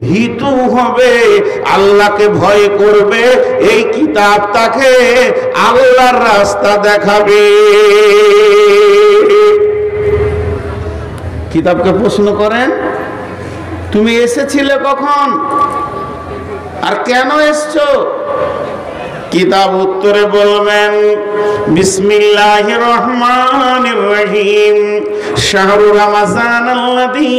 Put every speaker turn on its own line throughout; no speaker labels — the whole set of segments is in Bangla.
ভীতু হবে, আল্লাহকে ভয় করবে, এই কিতাব তাকে আল্লাহর রাস্তা দেখাবে। কিতাবকে প্রশ্ন করেন, তুমি এসেছিলে কখন আর কেন এসছো? কিতাব উত্তরে বলবেন, বিসমিল্লাহির রহমানির রহিম, শাহরু রমাজানাল্লাযী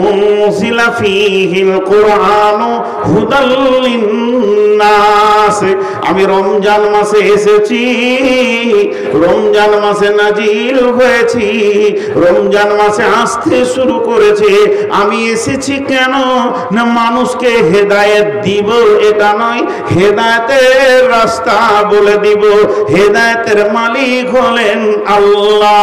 উনজিলা ফীহিল কুরআনু হুদাল লিন্নাস। আমি রমজান মাসে এসেছি, রমজান মাসে নাজিল হয়েছি, রমজান মাসে আসতে শুরু করেছে। আমি এসেছি কেন না মানুষকে হেদায়েত দিব, এটা নয়, হেদায়েতের রাস্তা বলে দিব। হেদায়েতের মালিক হলেন আল্লাহ।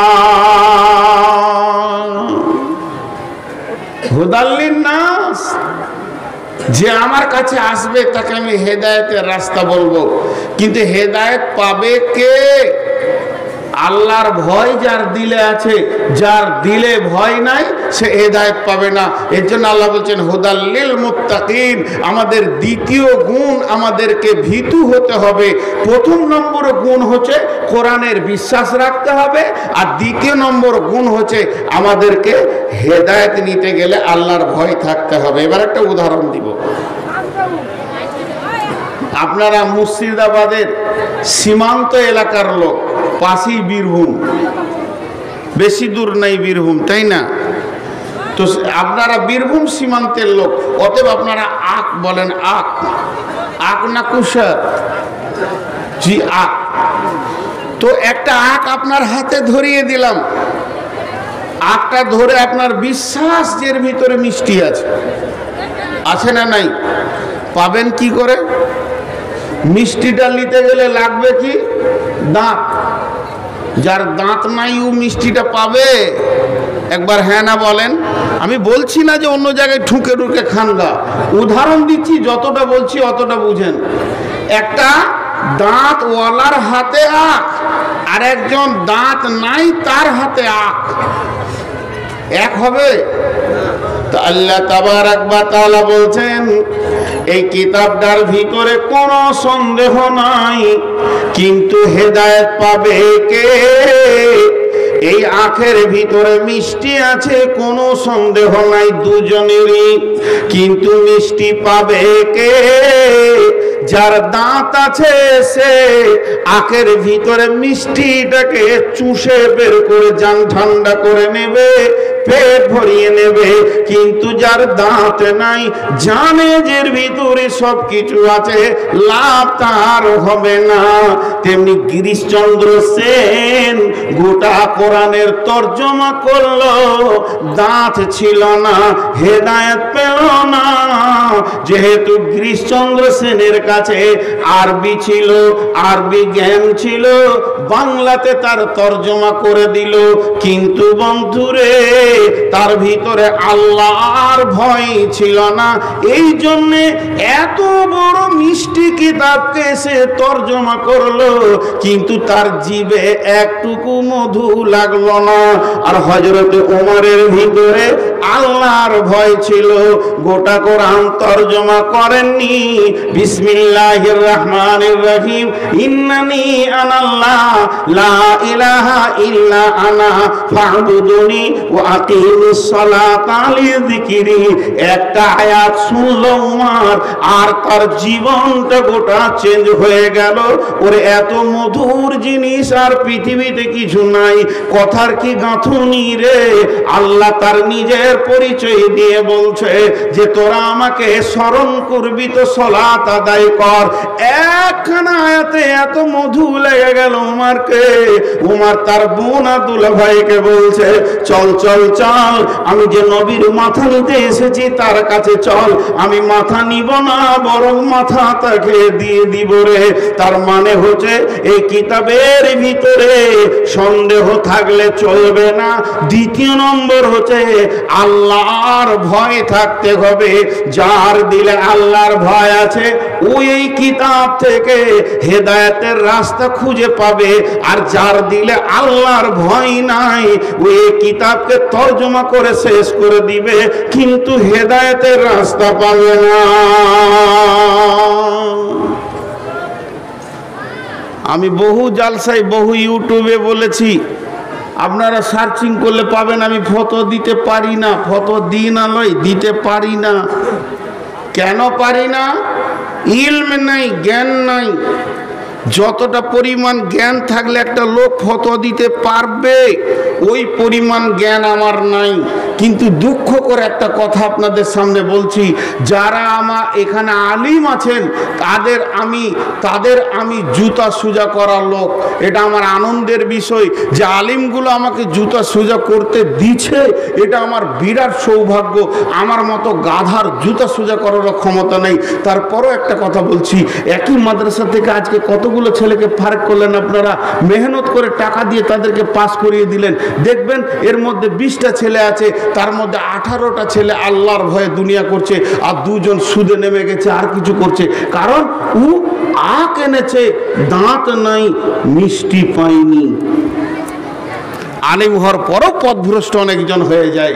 হুদাল লিন্নাস, যে আমার কাছে আসবে তাকে আমি হেদায়েতের রাস্তা বলবো। কিন্তু হেদায়েত পাবে কে? আল্লাহর ভয় যার দিলে আছে, যার দিলে ভয় নাই সে হেদায়েত পাবে না। এর জন্য আল্লাহ বলছেন হুদাল লিল মুত্তাকিন। আমাদের দ্বিতীয় গুণ, আমাদেরকে ভীতু হতে হবে। প্রথম নম্বর গুণ হচ্ছে কোরআনের বিশ্বাস রাখতে হবে, আর দ্বিতীয় নম্বর গুণ হচ্ছে আমাদেরকে হেদায়েত নিতে গেলে আল্লাহর ভয় থাকতে হবে। এবার একটা উদাহরণ দিব। আপনারা মুর্শিদাবাদের সীমান্ত এলাকার লোক, পাশেই বীরভূম, বেশি দূর নাই বীরভূম, তাই না? তো আপনারা বীরভূম সীমান্তের লোক, অতএব আপনারা আখ বলেন, আখ, আখ না কুশার? জি, আখ। তো একটা আখ আপনার হাতে ধরিয়ে দিলাম, আখটা ধরে আপনার বিশ্বাস যে এর ভিতরে মিষ্টি আছে, আছে না নাই? পাবেন কি করে? মিষ্টিটা নিতে গেলে লাগবে কি? দাঁত। যার দাঁত নাই ও মিষ্টিটা পাবে? একবার হ্যাঁ না বলেন। আমি বলছি না যে অন্য জায়গায় ঠুকে ঠুকে খান গা, উদাহরণ দিচ্ছি, যতটা বলছি অতটা বুঝেন। একটা দাঁত ওয়ালার হাতে আখ, আর একজন দাঁত নাই তার হাতে আখ, এক হবে? তো আল্লাহ তাবারাক ওয়া তাআলা বলছেন এই কিতাবটার ভিতরে কোনো সন্দেহ নাই, কিন্তু হেদায়েত পাবে কে? এই আখের ভিতরে মিষ্টি আছে, কোনো সন্দেহ নাই দুজনেরই, কিন্তু মিষ্টি পাবে কে? যার দাঁত আছে সে আখের ভিতরে মিষ্টিটাকে চুষে বের করে জান ঠান্ডা করে নেবে, পেট ভরিয়ে নেবে। কিন্তু যার দাঁত নাই, জানে যে ভিতরে সব কিছু আছে, লাভ তার হবে না। তেমনি গিরিশচন্দ্র সেন গোটা কোরআনের তর্জমা করলো, দাঁত ছিল না, হেদায়েত পেল না। যেহেতু গিরিশচন্দ্র সেনের কাছে আরবি ছিল, আরবি জ্ঞান ছিল, বাংলাতে তার তর্জমা করে দিল। কিন্তু বন্ধুরে, তার ভিতরে আল্লাহর ভয় ছিল না, এই জন্যে এত বড় মিষ্টি কিতাবকে সে তর্জমা করলো, কিন্তু তার জিভে একটুকু মধু লাগলো না। আর হযরতে ওমরের ভিতরে আল্লাহর ভয় ছিল, গোটা কোরআন তর্জমা করেননি। বিসমিল্লাহির রহমানির রহিম, ইন্নানি আনাল্লাহ লা ইলাহা ইল্লা আনা ফা'বুদুনি ওয়া আকিমিস সালাতা লিযিকরি। একটা আয়াত শুনলো উমর, আর তার জীবনটা গোটা চেঞ্জ হয়ে গেল। ওরে এত মধুর জিনিস আর পৃথিবীতে কিছু নাই। কথার কি গাঁথুনি রে! আল্লাহ তার নিজের পরিচয় দিয়ে বলছে যে তোরা আমাকে স্মরণ করবি তো সালাত আদায় কর। একখানা আয়াতে এত মধু লেগে গেল উমারকে। উমার তার বোন আব্দুল্লাহ ভাইকে বলছে, চল চল চল, আমি যে নবীর মাথা নিতে এসেছি তার কাছে চল। আমি মাথা নিব না, বরং মাথা তাকে দিয়ে দিব রে। তার মানে হচ্ছে এই কিতাবের ভিতরে সন্দেহ থাকলে চলবে না। দ্বিতীয় নম্বর হচ্ছে আল্লাহর ভয় থাকতে হবে। যার দিলে আল্লাহর ভয় আছে ও এই কিতাব থেকে হেদায়েতের রাস্তা খুঁজে পাবে। আর যার দিলে আল্লাহর ভয় নাই ও এই কিতাবকে তর্জমা করে শেষ করে দিবে, কিন্তু হেদায়েতের রাস্তা পাবে না। আমি বহু জালসায় বহু ইউটিউবে বলেছি, আপনারা সার্চিং করলে পাবেন আমি ফতোয়া দিতে পারি না। ফতোয়া দিই না নয়, দিতে পারি না। কেন পারি না? ইলম নাই, জ্ঞান নাই। যতটা পরিমাণ জ্ঞান থাকলে একটা লোক ফতোয়া দিতে পারবে, ওই পরিমাণ জ্ঞান আমার নাই। কিন্তু দুঃখ করে একটা কথা আপনাদের সামনে বলছি, যারা আমার এখানে আলিম আছেন তাদের আমি জুতা সোজা করার লোক। এটা আমার আনন্দের বিষয় যে আলিমগুলো আমাকে জুতা সোজা করতে দিচ্ছে, এটা আমার বিরাট সৌভাগ্য। আমার মতো গাধার জুতা সোজা করারও ক্ষমতা নেই। তারপরও একটা কথা বলছি, একই মাদ্রাসা থেকে আজকে কতগুলো ছেলেকে ফারাক করলেন আপনারা, মেহনত করে টাকা দিয়ে তাদেরকে পাস করিয়ে দিলেন। দেখবেন এর মধ্যে 20টা ছেলে আছে, তার মধ্যে 18টা ছেলে আল্লাহর ভয়ে দুনিয়া করছে, আর 2জন সুদে নেমে গেছে আর কিছু করছে। কারণ ও আখ এনেছে, দাঁত নাই, মিষ্টি পায়নি। আলিম হওয়ার পরও পথভ্রষ্ট অনেকজন হয়ে যায়।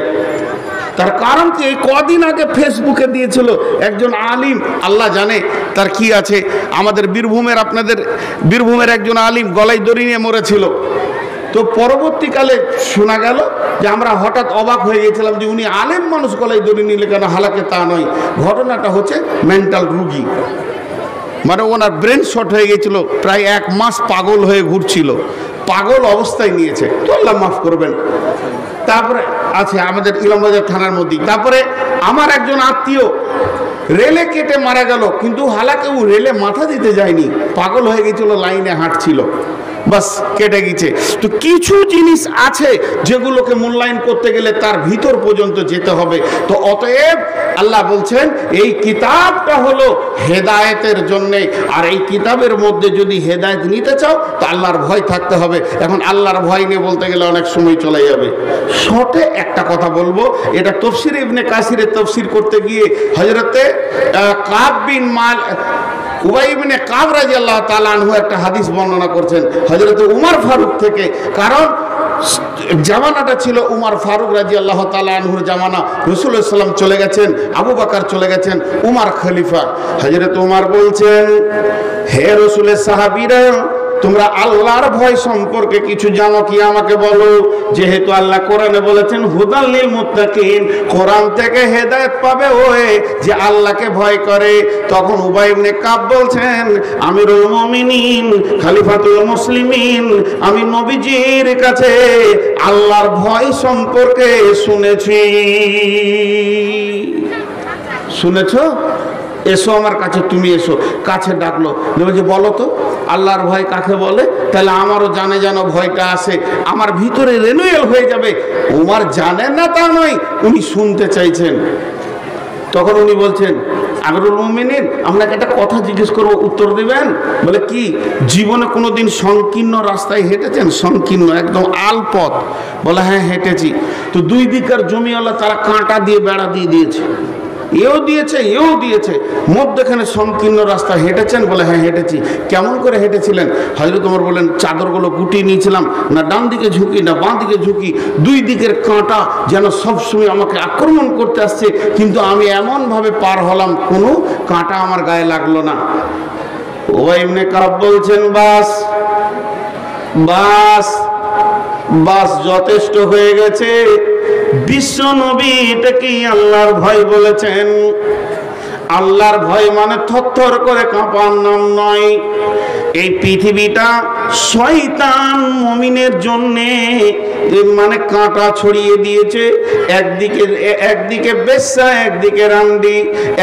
তার কারণ কি? এই কদিন আগে ফেসবুকে দিয়েছিল একজন আলিম, আল্লাহ জানে তার কি আছে। আমাদের আপনাদের বীরভূমের একজন আলিম গলায় দড়ি নিয়ে মরেছিল। তো পরবর্তীকালে শোনা গেল যে আমরা হঠাৎ অবাক হয়ে গেছিলাম যে উনি আলেম মানুষ গলায় দড়ি নিলে কেন? হালাকে তা নয়, ঘটনাটা হচ্ছে মেন্টাল রুগী, মানে ওনার ব্রেন শর্ট হয়ে গেছিল, প্রায় 1 মাস পাগল হয়ে ঘুরছিল, পাগল অবস্থায় নিয়েছে। তো আল্লাহ মাফ করবেন। তারপরে আছে আমাদের ইলামবাজার থানার মধ্যে। তারপরে আমার একজন আত্মীয় রেলে কেটে মারা গেল, কিন্তু হালাকে ও রেলে মাথা দিতে যায়নি, পাগল হয়ে গেছিল, লাইনে হাঁটছিল, বাস কেটে গেছে। তো কিছু জিনিস আছে যেগুলোকে মূল্যায়ন করতে গেলে তার ভিতর পর্যন্ত যেতে হবে। তো অতএব আল্লাহ বলছেন এই কিতাবটা হলো হেদায়েতের জন্যে, আর এই কিতাবের মধ্যে যদি হেদায়েত নিতে চাও তো আল্লাহর ভয় থাকতে হবে। এখন আল্লাহর ভয় নিয়ে বলতে গেলে অনেক সময় চলে যাবে। শর্টে একটা কথা বলবো, এটা তফসির ইবনে কাসিরের তফসির করতে গিয়ে হযরতে কাব বিন উবাই ইবনে কাব রাদিয়াল্লাহু তাআলা আনহু একটা হাদিস বর্ণনা করছেন হযরত উমর ফারুক থেকে। কারণ জামানাটা ছিল উমর ফারুক রাদিয়াল্লাহু তাআলা আনহুর জামানা। রাসূলুল্লাহ সাল্লাল্লাহু আলাইহি ওয়াসাল্লাম চলে গেছেন, আবু বকর চলে গেছেন, উমর খলিফা। হযরত উমর বলছেন, হে রাসূলের সাহাবীরা, তোমরা আল্লাহর ভয় সম্পর্কে কিছু জানো কি? আমাকে বলো। যেহেতু আল্লাহ কোরআনে বলেছেন হুদাল লিল মুত্তাকিন, কোরআন থেকে হেদায়েত পাবে ওই যে আল্লাহকে ভয় করে। তখন উবাই ইবনে কাব বলছেন, আমিরুল মুমিনিন, খলিফাতুল মুসলিমিন, আমি নবীজির কাছে আল্লাহর ভয় সম্পর্কে শুনেছি। শুনেছো? এসো আমার কাছে, তুমি এসো। কাছে ডাকলো, বলছে বলো তো আল্লাহর ভয় কাকে বলে? তাহলে আমারও জানে যেন ভয়টা আসে, আমার ভিতরে রেনুয়েল হয়ে যাবে। উমর জানেন না তা নয়, উনি শুনতে চাইছেন। তখন উনি বলছেন, আমিরুল মুমিনিন, আপনাকে একটা কথা জিজ্ঞেস করবো, উত্তর দিবেন? বলে কি? জীবনে কোনোদিন সংকীর্ণ রাস্তায় হেঁটেছেন? সংকীর্ণ একদম আলপথ? বলে হ্যাঁ হেঁটেছি। তো 2 দিকের জমিওয়ালা তারা কাঁটা দিয়ে বেড়া দিয়ে দিয়েছে, এও দিয়েছে এও দিয়েছে, মধ্যখানে সংকীর্ণ রাস্তা হেঁটেছেন? বলে হ্যাঁ হেঁটেছি। কেমন করে হেঁটেছিলেন? হযরত ওমর বলেন, চাদরগুলো গুটিয়ে নিয়েছিলাম, না ডান দিকে ঝুঁকি না বাঁ দিকে ঝুঁকি, 2 দিকের কাঁটা যেন সবসময় আমাকে আক্রমণ করতে আসছে, কিন্তু আমি এমনভাবে পার হলাম কোনো কাঁটা আমার গায়ে লাগলো না। উবাই ইবনে কাব বলছেন, বাস বাস বাস, যথেষ্ট হয়ে গেছে। বিশ্ব নবী এটাকেই আল্লাহর ভয় বলেছেন। আল্লাহর ভয় মানে থরথর করে কাঁপার নাম নয়। এই পৃথিবীটা শয়তান মুমিনের জন্যে মানে কাঁটা ছড়িয়ে দিয়েছে। একদিকে বেশ্যা, একদিকে রান্ডি,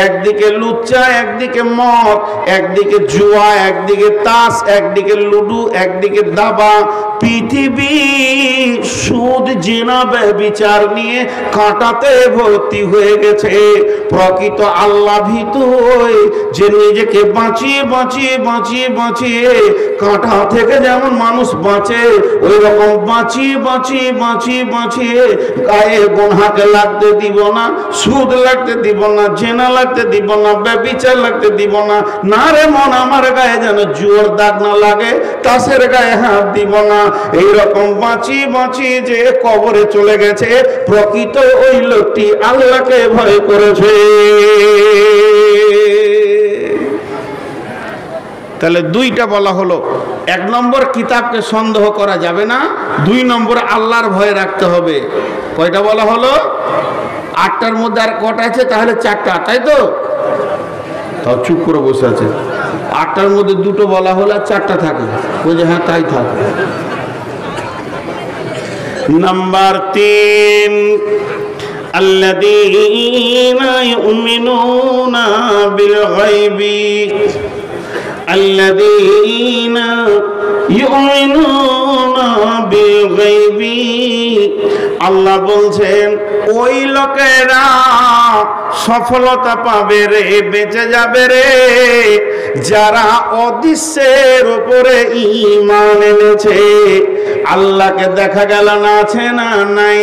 একদিকে লুচ্চা, একদিকে মদ, একদিকে জুয়া, একদিকে তাস, একদিকে লুডু, একদিকে দাবা। পৃথিবী সুদ, জিনা, ব্যভিচার নিয়ে কাঁটাতে ভর্তি হয়ে গেছে। প্রকৃত আল্লাহ বাধিত হয়ে যে নিজেকে বাঁচিয়ে বাঁচিয়ে বাঁচিয়ে বাঁচিয়ে কাঁটা থেকে যেমন মানুষ বাঁচে ওই রকম বাঁচিয়ে বাঁচিয়ে বাঁচিয়ে বাঁচিয়ে গায়ে গুনাহকে লাগতে দিব না, সুদ লাগতে দিব না, জেনা লাগতে দিব না, ব্যভিচার লাগতে দিব না। না রে মন, আমার গায়ে যেন জুয়োর দাগ না লাগে, তাসের গায়ে হাত দিব না। এইরকম বাঁচিয়ে বাঁচিয়ে যে কবরে চলে গেছে, প্রকৃত ওই লোকটি আল্লাহকে ভয় করেছে। তাহলে দুইটা বলা হলো, এক নম্বর কিতাবকে সন্দেহ করা যাবে না, দুই নম্বর আল্লাহর ভয় রাখতে হবে। কয়টা বলা হলো? 8টার মধ্যে আর কটা আছে? তাহলে 4টা, তাই তো? তাও চুপ করে বসে আছে। 8টার মধ্যে 2টো বলা হলো আর 4টা থাকে। বলছে হ্যাঁ তাই থাকে। নাম্বার 3, আল্লাযীনা ইউমিনুনা বিল গায়বি, আল্লাযীনা ইউমিনুনা বিল গায়বি। আল্লাহ বলছেন ওই লোকেরা সফলতা পাবে রে, বেঁচে যাবে রে, যারা অদৃশ্যের উপরে ঈমান এনেছে। আল্লাহকে দেখা গেল না, আছে না নাই?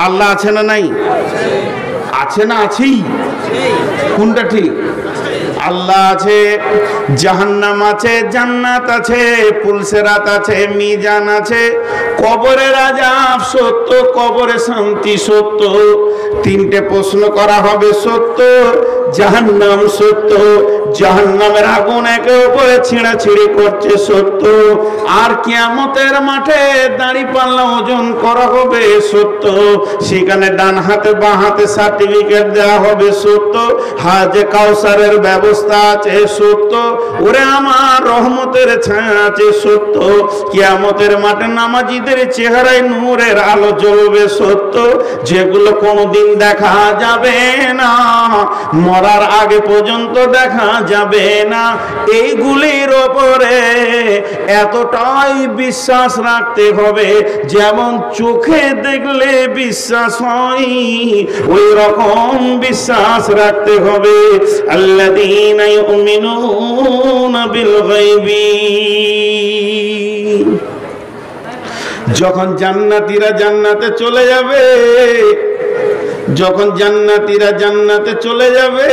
আল্লাহ আছে না নাই? আছে না আছেই? কোনটা ঠিক? আল্লাহ আছে, জাহান্নাম আছে, জান্নাত আছে, পুলসেরাত আছে, মিজান আছে, কবরের আযাব সত্য, কবরে শান্তি সত্য, 3টে প্রশ্ন করা হবে সত্য, জাহান্নাম সত্য, জাহান্নামের আগুন একে উপরে ছিঁড়াছিঁড়ি করছে সত্য, আর কিয়ামতের মাঠে দাঁড়িপাল্লা ওজন করা হবে সত্য, সেখানে ডান হাতে বাঁ হাতে সার্টিফিকেট দেওয়া হবে সত্য, হাজে কাউসারের ব্যবস্থা আছে সত্য, ওরে আমার রহমতের ছায়া আছে সত্য, কিয়ামতের মাঠে নামাজীদের চেহারায় নূরের আলো জ্বলবে সত্য, যেগুলো কোনোদিন দেখা যাবে না, মরার আগে পর্যন্ত দেখা যাবে না। এইগুলির ওপরে এতটাই বিশ্বাস রাখতে হবে, যেমন চোখে দেখলে বিশ্বাস হয় ওই রকম বিশ্বাস রাখতে হবে। আল্লাযীনা ইউমিনুনা বিল গায়বি। যখন জান্নাতীরা জান্নাতে চলে যাবে, যখন জান্নাতীরা জান্নাতে চলে যাবে,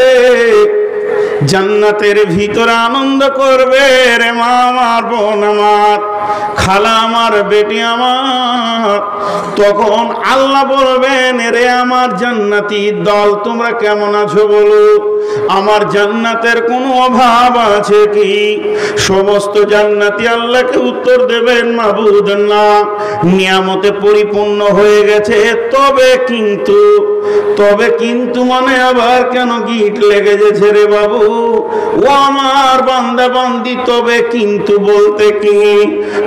জান্নাতের ভিতরে আনন্দ করবে রে মা আমার, বোন আমার, খালা আমার, বেটি আমার। তখন আল্লাহ বলবেন রে আমার জান্নাতি দল, তোমরা কেমন আছো বলো? আমার জান্নাতের কোনো অভাব আছে কি? সমস্ত জান্নাতি আল্লাহকে উত্তর দেবেন, মাবুদ না, নিয়ামতে পরিপূর্ণ হয়ে গেছে, তবে কিন্তু মানে আবার কেন গিট লেগে গেছে রে বাবু? ও আমার বান্দা বান্দি, তবে কিন্তু বলতে কি?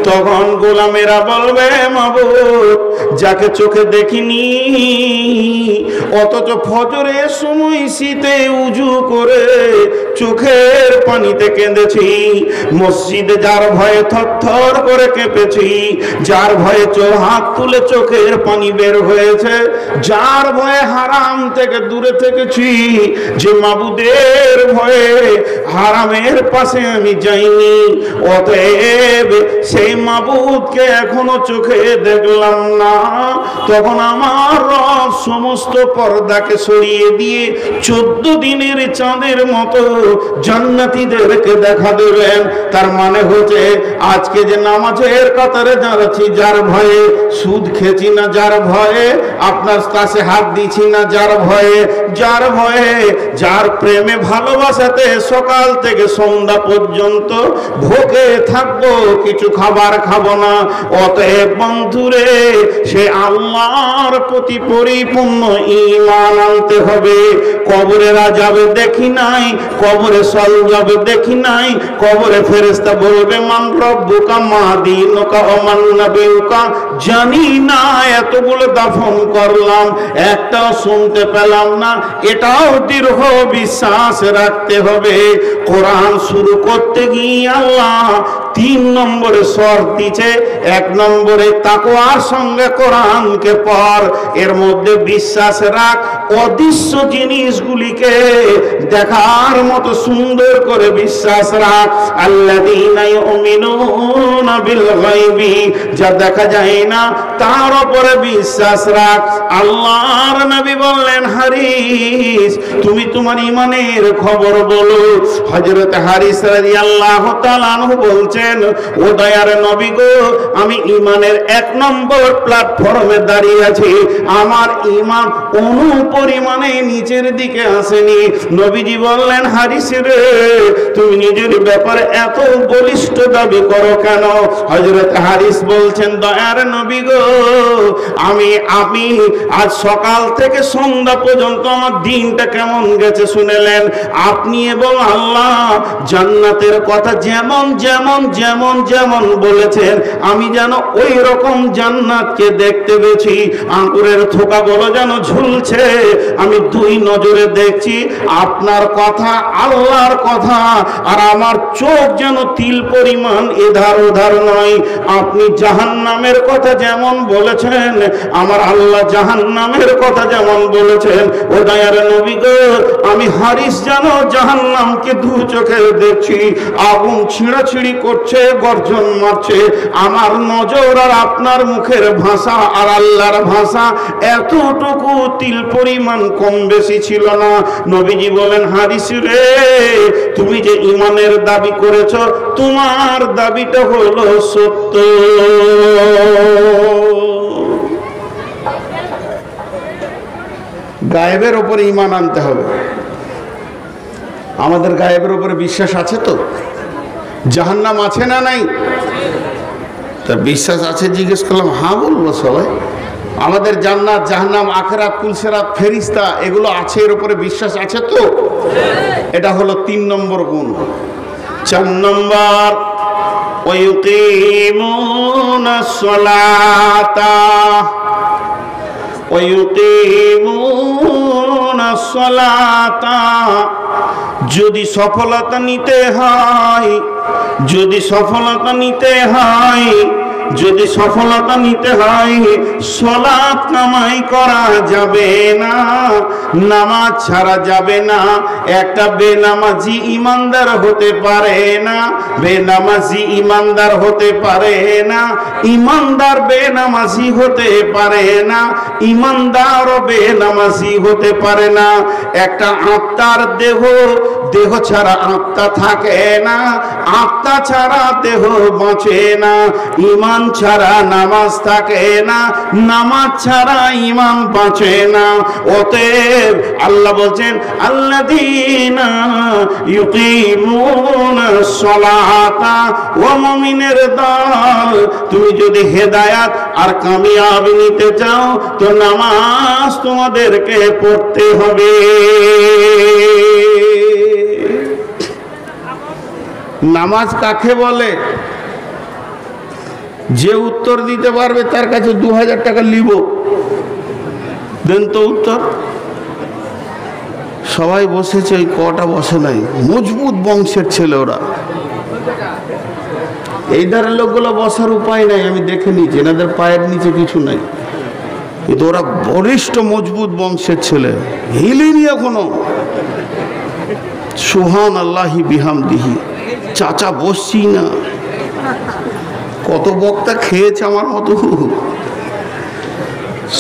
তখন গোলামেরা বলবে, মাবুদ, যাকে চোখে দেখিনি অথচ ফজরের সময় শীতে উজু করে চোখের পানিতে কেঁদেছি, মসজিদে যার ভয়ে থরথর করে কেঁপেছি, যার ভয়ে হাত তুলে চোখের পানি বের হয়েছে, যার ভয়ে হারাম থেকে দূরে থেকেছি, যে মাবুদের ভয়ে হারামের পাশে আমি যাইনি, অতএব সেই মাবুদকে এখনো চোখে দেখলাম না, তখন আমার রব সমস্ত পর্দাকে সরিয়ে দিয়ে 14 দিনের চাঁদের মতো জান্নাতীদেরকে দেখা দেবেন। তার মানে হচ্ছে আজকে যে নামাজের কাতারে দাঁড়াচ্ছি, যার ভয়ে সুদ খেছি না, যার ভয়ে আপনার কাছে হাত দিচ্ছি না, যার ভয়ে যার প্রেমে ভালোবাসাতে সকাল থেকে সন্ধ্যা পর্যন্ত ভোগে থাকবো, কিছু খাবার খাবো না। অতএব বন্ধুরে, সে আল্লাহর প্রতি পরিপূর্ণ ঈমান আনতে হবে। কবরের আযাবে দেখি নাই, কবরে সলজব দেখি নাই, কবরে ফেরেশতা বলবে মান রব্বুকা মা দীনুকা ওয়া মান নাবিয়ুকা, জানি না, এতগুলো দাফন করলাম, একটাও শুনতে পেলাম না, এটাও দৃঢ় বিশ্বাস রাখতে হবে। কোরআন শুরু করতে গিয়ে আল্লাহ তিন নম্বরে শর্ত দিয়েছে। এক নম্বরে তাকওয়ার সঙ্গে কোরআনকে পড়, এর মধ্যে বিশ্বাস রাখ, অদৃশ্য জিনিসগুলিকে দেখার মতো সুন্দর করে বিশ্বাস রাখ। আল্লাযীনা ইউমিনুনা বিল গায়বি, যা দেখা যায় না তার উপরে বিশ্বাস রাখ। আল্লাহর নবী বললেন, হারিস তুমি তোমার ঈমানের খবর বলো। হযরত হারিস রাদিয়াল্লাহু তাআলা আনহু বলছেন, ও দয়ার নবী গো, আমি ঈমানের এক নম্বর প্ল্যাটফর্মে দাঁড়িয়ে আছি, আমার ঈমান অণু পরিমাণে নিচের দিকে আসেনি। নবীজি বললেন, হারিস রে তুমি নিজের ব্যাপারে এত বলিষ্ঠ দাবি করো কেন? হযরত হারিস বলছেন, দয়ার নবী গো, আমি আজ সকাল থেকে সন্ধ্যা পর্যন্ত আমার দিনটা কেমন গেছে শুনেলেন? আপনি এবং আল্লাহ জান্নাতের কথা যেমন যেমন যেমন যেমন বলেছেন, আমি যেন ওই রকম জান্নাতকে দেখতে পেয়েছি। আঙ্গুরের থোকাগুলো যেন ঝুলছে, আমি দুই নজরে দেখছি আপনার কথা, আল্লাহর কথা, আর আমার চোখ যেন তিল পরিমাণ এধার ওধার নয়। আপনি জাহান্নামের কথা যেমন বলেছেন, আমার আল্লাহ জাহান্নামের কথা যেমন বলেছেন। ও দয়ার নবী গো, আমি হারিস যেন জাহান্নামকে দু চোখে দেখছি, আগুন ছিঁড়াছিঁড়ি করছে, গর্জন মারছে। আমার নজর আর আপনার মুখের ভাষা আর আল্লাহর ভাষা এতটুকু তিল পরিমাণ কম বেশি ছিল না। নবীজি বলেন, হারিস রে তুমি যে ঈমানের দাবি করেছ, তোমার দাবিটা হলো সত্য। গায়েবের উপরে ঈমান আনতে হবে। আমাদের গায়েবের উপরে বিশ্বাস আছে তো? জাহান্নাম আছে না নাই? তা বিশ্বাস আছে জিজ্ঞেস করলাম, হ্যাঁ বলবো সবাই। আমাদের জান্নাত, জাহান্নাম, আখিরাত, পুলসিরাত, ফেরেশতা এগুলো আছে, এর উপরে বিশ্বাস আছে তো? এটা হলো 3 নম্বর গুণ। 4 নম্বর, ওয়ায়ুকিমুনাস সালাতা ওয়ায়ুকিমুনাস সালাতা। যদি সফলতা নিতে হয়, যদি সফলতা নিতে হয়, যদি সফলতা নিতে হয়, সালাত কামাই করা যাবে না, নামাজ ছাড়া যাবে না। একটা বেনামাজি ইমানদার হতে পারে না, বেনামাজি ইমানদার হতে পারে না, ইমানদার বেনামাজি হতে পারে না, ইমানদার বেনামাজি হতে পারে না। একটা আত্মার দেহ, দেহ ছাড়া আত্মা থাকে না, আত্মা ছাড়া দেহ বাঁচে না। ঈমান ছাড়া নামাজ থাকে না, নামাজ ছাড়া ঈমান বাঁচে না। অতএব আল্লাহ বলছেন, আল্লাযীনা ইউকিমুনাস সালাতা। ও মুমিনের দল, তুমি যদি হেদায়েত আর কামিয়াবি নিতে চাও তো নামাজ তোমাদেরকে পড়তে হবে। নামাজ কাকে বলে? যে উত্তর দিতে পারবে তার কাছে 2000 টাকা নিব। দেন তো উত্তর। সবাই বসেছে, ওই কটা বসে নাই, মজবুত বংশের ছেলে ওরা। এই ধারের লোকগুলো বসার উপায় নাই, আমি দেখে নিয়েছি, এনাদের পায়ের নিচে কিছু নাই, কিন্তু ওরা বলিষ্ঠ মজবুত বংশের ছেলে, হিলিনি এখনো। সুবহান আল্লাহি বিহামদিহি। চাচা বসছি না, কত বক্তা খেয়েছে আমার মতো।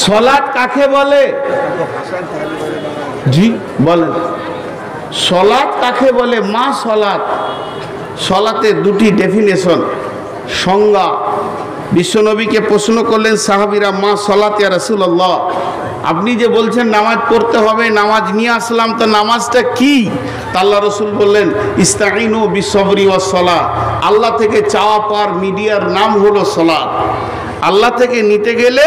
সালাত কাকে বলে? জি বলেন, সালাত কাকে বলে? মা সালাত। সালাতের দুটি ডেফিনেশন, সংজ্ঞা। বিশ্বনবীকে প্রশ্ন করলেন সাহাবীরা, মা সালাত ইয়া রাসূলুল্লাহ, আপনি যে বলছেন নামাজ পড়তে হবে, নামাজ নিয়ে আসলাম, তো নামাজটা কি? আল্লাহ রসুল বললেন, ইস্তাইনু বিসবরি ওয়াস সালাহ। আল্লাহ থেকে চাওয়া পাওয়ার মিডিয়ার নাম হলো সালাত। আল্লাহ থেকে নিতে গেলে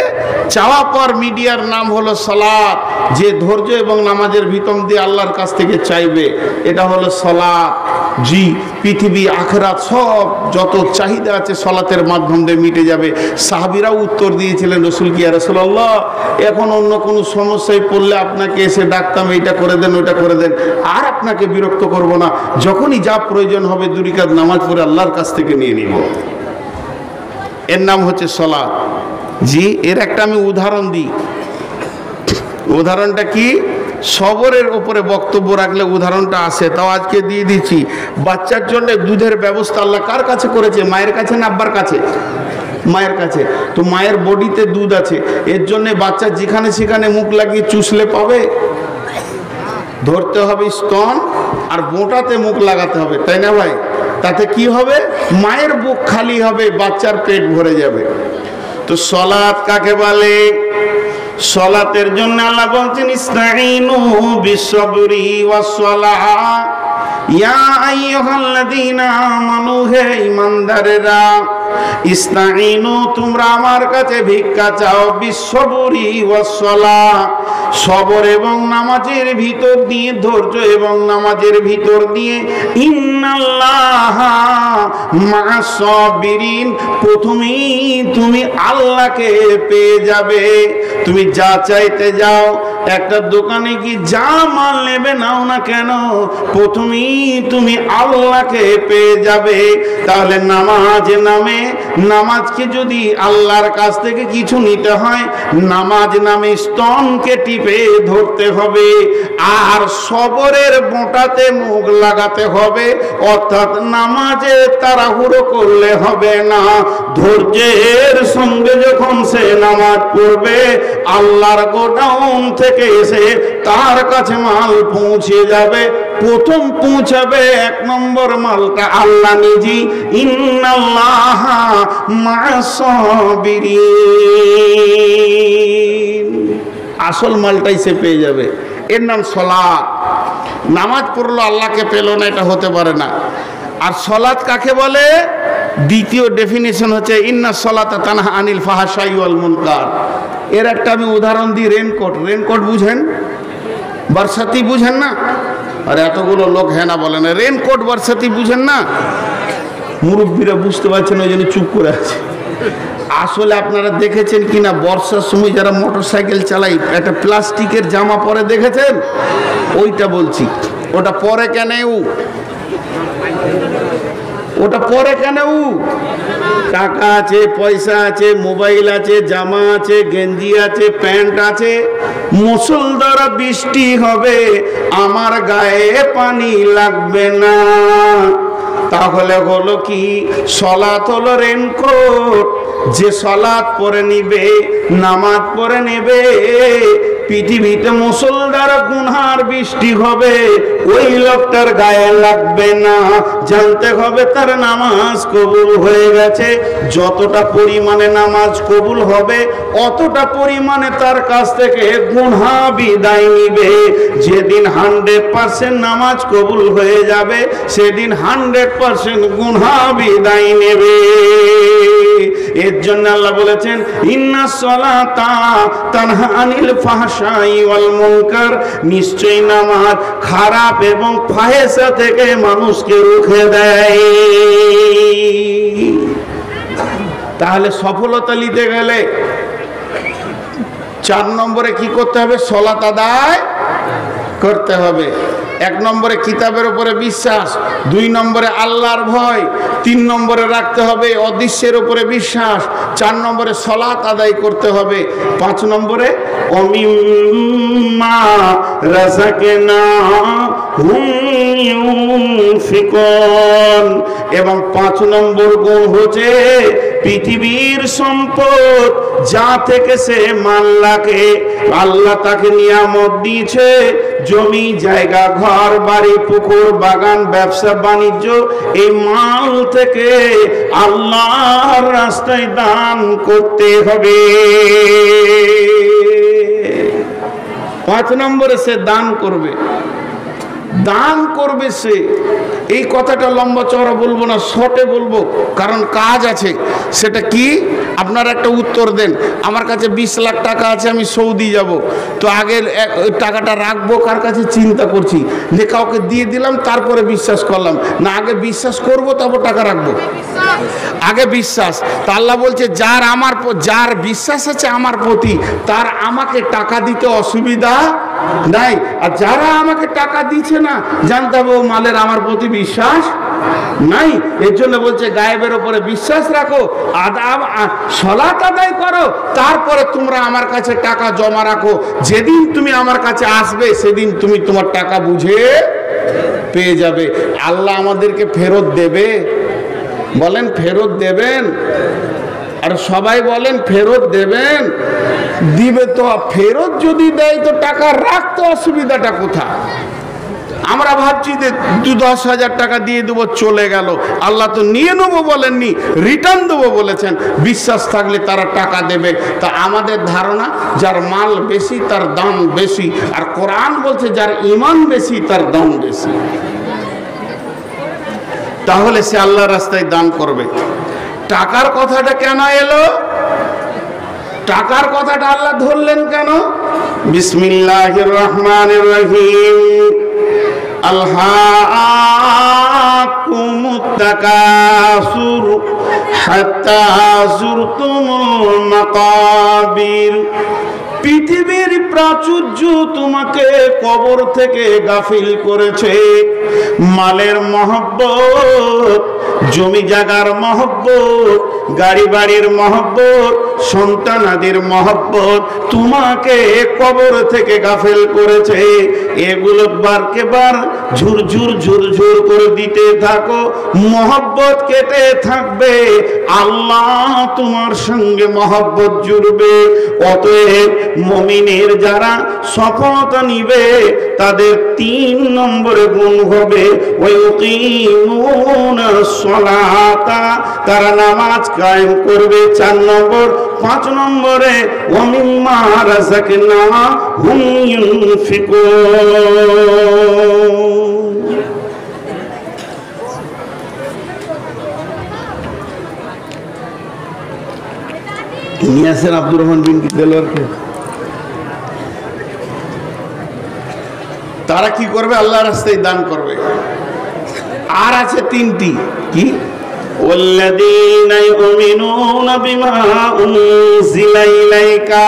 চাওয়া পর মিডিয়ার নাম হলো সালাত। যে ধৈর্য এবং নামাজের ভিতর দিয়ে আল্লাহর কাছ থেকে চাইবে, এটা হলো সালাত। জি, পৃথিবী আখিরাত সব যত চাহিদা আছে সালাতের মাধ্যম দিয়ে মিটে যাবে। সাহাবীরাও উত্তর দিয়েছিলেন, রাসূল কি ইয়া রাসূলুল্লাহ, এখন অন্য কোনো সমস্যায় পড়লে আপনাকে এসে ডাকতাম, এইটা করে দেন ওইটা করে দেন, আর আপনাকে বিরক্ত করব না, যখনই যা প্রয়োজন হবে 2 রাকাত নামাজ পড়ে আল্লাহর কাছ থেকে নিয়ে নিব। এর নাম হচ্ছে সালাত। জি, এর একটা আমি উদাহরণ দিই। উদাহরণটা কি? সবরের উপরে বক্তব্য রাখলে উদাহরণটা আসে, তাও আজকে দিয়ে দিচ্ছি। বাচ্চার জন্য দুধের ব্যবস্থা আল্লাহ কার কাছে করেছে? মায়ের কাছে না আব্বার কাছে? মায়ের কাছে। তো মায়ের বডিতে দুধ আছে, এর জন্য বাচ্চা যেখানে সেখানে মুখ লাগিয়ে চুষলে পাবে? ধরতে হবে স্তন আর বোঁটাতে মুখ লাগাতে হবে, তাই না ভাই? তাতে কি হবে? মায়ের বুক খালি হবে, বাচ্চার পেট ভরে যাবে। তো সালাত কাকে বলে? সালাতের জন্য আল্লাহ বলছেন ইসতাঈনু বিসসবরি ওয়াস সালাহ, ইয়া আইয়ুহাল্লাযীনা আমানু, হে ঈমানদারেরা, ইসতাঈনু, তোমরা আমার কাছে ভিক্ষা চাও, বিসসবরি ওয়াস সালাহ, সবর এবং নামাজের ভিতর দিয়ে, ধৈর্য এবং নামাজের ভিতর দিয়ে। ইন্নাল্লাহা মা'আস সাবিরিন, প্রথমেই তুমি আল্লাহকে পেয়ে যাবে। তুমি যা চাইতে যাও, একটা দোকানে কি যা মাল নেবে নাও না কেন, প্রথমেই তুমি আল্লাহকে পেয়ে যাবে। তাহলে নামাজ নামে, নামাজকে যদি আল্লাহর কাছ থেকে কিছু নিতে হয়, নামাজ নামে স্তনকে টিপে ধরতে হবে, আর সবরের বোঁটাতে মুখ লাগাতে হবে। অর্থাৎ নামাজে তাড়াহুড়ো করলে হবে না, ধৈর্যের সঙ্গে যখন সে নামাজ পড়বে, আল্লাহর গোডাউন থেকে এসে তার কাছে মাল পৌঁছে যাবে। প্রথম পৌঁছাবে 1 নম্বর মালটা আল্লাহ নিজেই। ইন্নাল্লাহা মা'আস সাবিরিন, আসল মালটাই সে পেয়ে যাবে। এর নাম সালাত। নামাজ পড়লো আল্লাহকে পেল না, এটা হতে পারে না। আর সালাত কাকে বলে? দ্বিতীয় ডেফিনিশন হচ্ছে ইন্নাস সালাতা তানহা আনিল ফাহশাই ওয়াল মুনকার। এর একটা আমি উদাহরণ দিই। রেনকোট, রেনকোট বুঝেন? বর্ষাতি বুঝেন না? আর এতগুলো লোক হ্যাঁ না বলে না। রেনকোট বর্ষাতি বুঝেন না? মুরব্বীরা বুঝতে পারছেন, ওই জন্য চুপ করে আছে। আসলে আপনারা দেখেছেন কিনা, বর্ষার সময় যারা মোটরসাইকেল চালায় একটা প্লাস্টিকের জামা পরে দেখেছেন? ওইটা বলছি। ওটা পরে কেন? ওটা পরে কেন? টাকা আছে, পয়সা আছে, মোবাইল আছে, জামা আছে, গেঞ্জি আছে, প্যান্ট আছে, মুষলধার বৃষ্টি হবে, আমার গায়ে পানি লাগবে না। তাহলে হলো কি? সালাত হলো রেনকোট। যে সালাত পরে নিবে, নামাজ পরে নেবে, পৃথিবীতে মুষলধার গুনহার বৃষ্টি হবে, ওই লোকটার গায়ে লাগবে না। জানতে হবে তার নামাজ কবুল হয়ে গেছে। যতটা পরিমাণে নামাজ কবুল হবে, অতটা পরিমাণে তার কাছ থেকে গুনহা বিদায় নিবে। যেদিন 100% নামাজ কবুল হয়ে যাবে, সেদিন 100% গুনহা বিদায় নেবে। এর জন্য আল্লাহ বলেছেন ইন্নাস সালাতা তানহা আনিল ফাহশাই ওয়াল মুনকার, নিশ্চয়ই নামাজ খারাপ এবং ফাহেসা থেকে মানুষকে রুখে দেয়। তাহলে সফলতা নিতে গেলে 4 নম্বরে কি করতে হবে? সালাত আদায় করতে হবে। 1 নম্বরে কিতাবের উপরে বিশ্বাস, 2 নম্বরে আল্লাহর ভয়, 3 নম্বরে রাখতে হবে অদৃশ্যের উপরে বিশ্বাস, 4 নম্বরে সালাত আদায় করতে হবে, 5 নম্বরে অমিম্মা রাযাকনাহুম ইউনফিকুন। এবং 5 নম্বর গুণ হচ্ছে পৃথিবীর সম্পদ যা থেকে সে মাল লাগে, আল্লাহ তাকে নিয়ামত দিয়েছে, জমি জায়গা, ঘর বাড়ি, পুকুর বাগান, ব্যবসা বাণিজ্য, এই মাল থেকে আল্লাহর রাস্তায় দান করতে হবে। 5 নম্বরে সে দান করবে। দান করবে সে। এই কথাটা লম্বা চওড়া বলবো না, শর্টে বলবো, কারণ কাজ আছে। সেটা কি আপনারা একটা উত্তর দেন। আমার কাছে 20 লাখ টাকা আছে, আমি সৌদি যাব, তো আগে টাকাটা রাখবো কার কাছে চিন্তা করছি, যে কাউকে দিয়ে দিলাম তারপরে বিশ্বাস করলাম না, আগে বিশ্বাস করব তারপর টাকা রাখবো, আগে বিশ্বাস। তা আল্লাহ বলছে যার বিশ্বাস আছে আমার প্রতি, তার আমাকে টাকা দিতে অসুবিধা নাই। আর যারা আমাকে টাকা দিচ্ছে না, জানতে হবে ও মালের আমার প্রতি বিশ্বাস নাই। এর জন্য বলছে গায়েবের উপরে বিশ্বাস রাখো, সালাত আদায় করো, তারপরে তোমরা আমার কাছে টাকা জমা রাখো। যেদিন তুমি আমার কাছে আসবে সেদিন তুমি তোমার টাকা বুঝে পেয়ে যাবে। আল্লাহ আমাদেরকে ফেরত দেবে? বলেন ফেরত দেবেন? আর সবাই বলেন ফেরত দেবেন? দিবে তো। ফেরত যদি দেয় তো টাকা রাখতে অসুবিধাটা কোথায়? আমরা ভাবছি যে 10,000 টাকা দিয়ে দেবো, চলে গেল। আল্লাহ তো নিয়ে নেবো বলেননি, রিটার্ন দেবো বলেছেন। বিশ্বাস থাকলে তারা টাকা দেবে। তা আমাদের ধারণা যার মাল বেশি তার দাম বেশি, আর কোরআন বলছে যার ঈমান বেশি তার দাম বেশি। তাহলে সে আল্লাহর রাস্তায় দান করবে। টাকার কথাটা কেন এলো? টাকার কথাটা আল্লাহ ধরলেন কেন? বিসমিল্লাহির রহমানির রহিম। আলহাকুমুত তাকাসুর হাত্তা যুরতুমুল মাকাবির। পৃথিবীর প্রাচুর্য তোমাকে কবর থেকে গাফিল করেছে। মালের মহব্বত, জমি জায়গার মহব্বত, গাড়ি বাড়ির মহব্বত, সন্তানাদির মহব্বত তোমাকে কবর থেকে গাফিল করেছে। এগুলো বারকে বার ঝুরঝুর ঝুরঝুর করে দিতে থাকো, মহব্বত কেটে থাকবে, আল্লাহ তোমার সঙ্গে মহব্বত জুড়বে। অতএব মুমিনের যারা সফলতা নিবে তাদের 3 নম্বরে গুণ হবে, ওয়ায়ুকিমুনাস সালাতা, তারা নামাজ কায়েম করবে 4 নম্বর। 5 নম্বরে ওয়ামিম্মা রাযাকনাহুম ইউনফিকুন। নিয়াসের আব্দুর রহমান বিন দেলোয়ারকে তারা কি করবে? আল্লাহর রাস্তায় দান করবে। আর আছে 3টি, কি? ওয়াল্লাযীনা ইউমিনুনা বিমা উনজিলা ইলাইকা।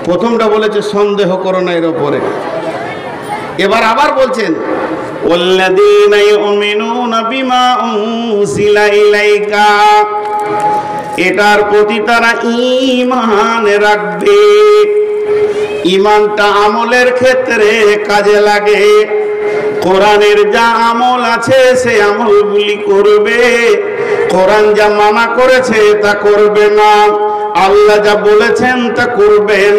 প্রথমটা বলেছে সন্দেহ করো না এর উপরে। এবার আবার বলছেন ওয়াল্লাযীনা ইউমিনুনা বিমা উনজিলা ইলাইকা, এটার প্রতি তারা ঈমান রাখবে। ঈমানটা আমলের ক্ষেত্রে কাজে লাগে। কোরআনের যা আমল আছে সে আমলগুলি করবে, কোরআন যা মানা করেছে তা করবে না। আল্লাহ যা বলেছেন তা করবেন,